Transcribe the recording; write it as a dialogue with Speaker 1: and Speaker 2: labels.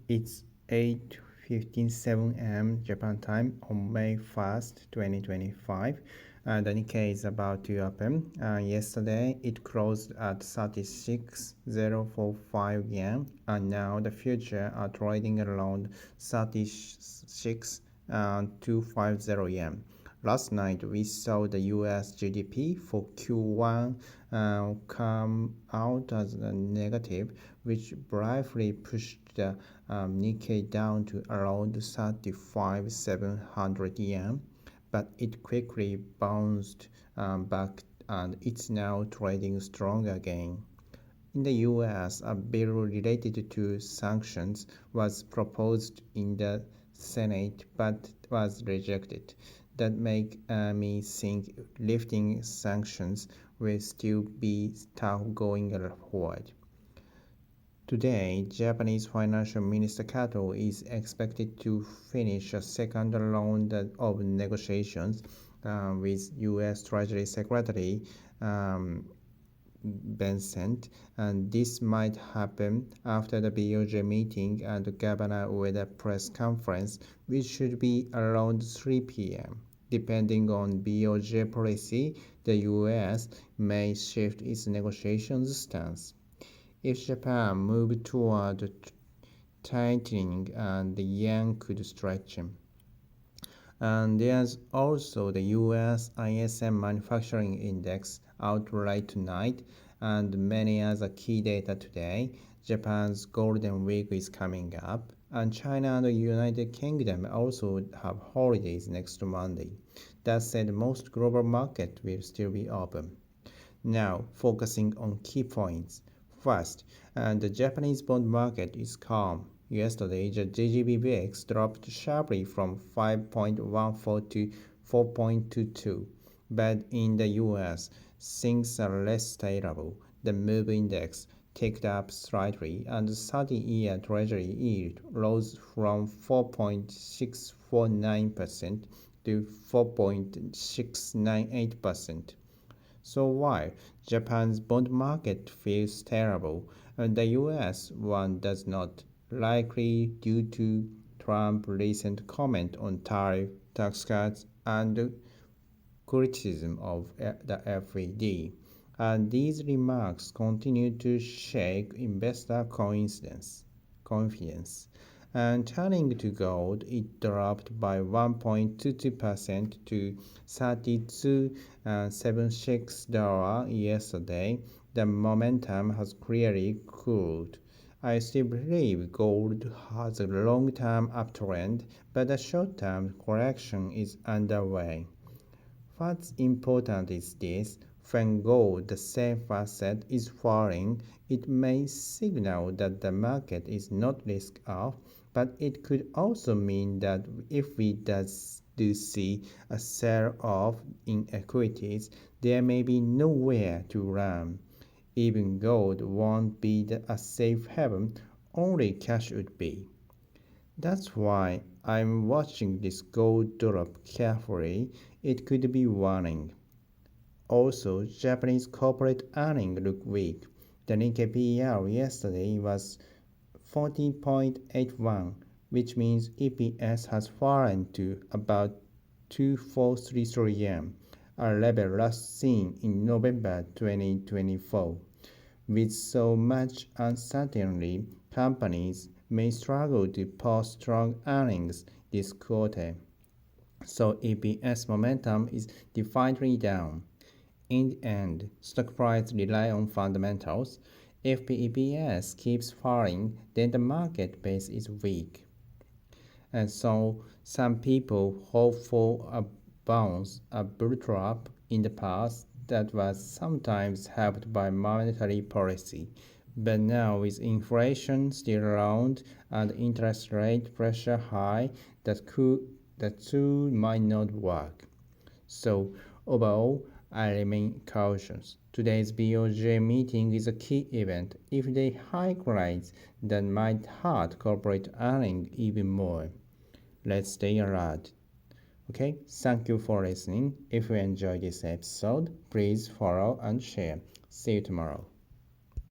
Speaker 1: It's 8:57 a.m. Japan time on May 1st, 2025. The Nikkei is about to open. Yesterday, it closed at 36,045 yen, and now the future are trading around 36,250 yen. Last night, we saw the US GDP for Q1 come out as a negative, which briefly pushed the Nikkei down to around 35,700 yen, but it quickly bounced back and it's now trading strong again. In the US, a bill related to sanctions was proposed in the Senate but was rejected. That makes me think lifting sanctions will still be tough going forward. Today, Japanese Financial Minister Kato is expected to finish a second round of negotiations with U.S. Treasury Secretary Bensent, and this might happen after the BOJ meeting and the governor with a press conference, which should be around 3 p.m. Depending on BOJ policy, the U.S. may shift its negotiations stance. If Japan moved toward tightening, the yen could stretch. And there's also the US ISM Manufacturing Index out right tonight, and many other key data today. Japan's Golden Week is coming up, and China and the United Kingdom also have holidays next Monday. That said, most global markets will still be open. Now, focusing on key points. First, the Japanese bond market is calm. Yesterday, the JGB VIX dropped sharply from 5.14 to 4.22. But in the US, things are less stable. The MOVE index ticked up slightly, and the 30-year Treasury yield rose from 4.649% to 4.698%. So while Japan's bond market feels terrible, the US one does not, likely due to Trump's recent comment on tariff, tax cuts, and criticism of the FED. And these remarks continue to shake investor confidence. And turning to gold, it dropped by 1.22% to $32.76 yesterday. The momentum has clearly cooled. I still believe gold has a long-term uptrend, but a short-term correction is underway. What's important is this: when gold, the safe asset, is falling, it may signal that the market is not risk-off, but it could also mean that if we do see a sell-off in equities, there may be nowhere to run. Even gold won't be a safe haven, only cash would be. That's why I'm watching this gold drop carefully. It could be warning. Also, Japanese corporate earnings look weak. The Nikkei PER yesterday was 14.81, which means EPS has fallen to about 2433 yen, a level last seen in November 2024. With so much uncertainty, companies may struggle to post strong earnings this quarter. So EPS momentum is definitely down. In the end, stock prices rely on fundamentals. If EPS keeps falling, then the market base is weak. And so some people hope for a bounce, a bull trap in the past that was sometimes helped by monetary policy. But now with inflation still around and interest rate pressure high, that too might not work. So overall, I remain cautious. Today's BOJ meeting is a key event. If they hike rates, that might hurt corporate earnings even more. Let's stay alert. Okay, thank you for listening. If you enjoyed this episode, please follow and share. See you tomorrow.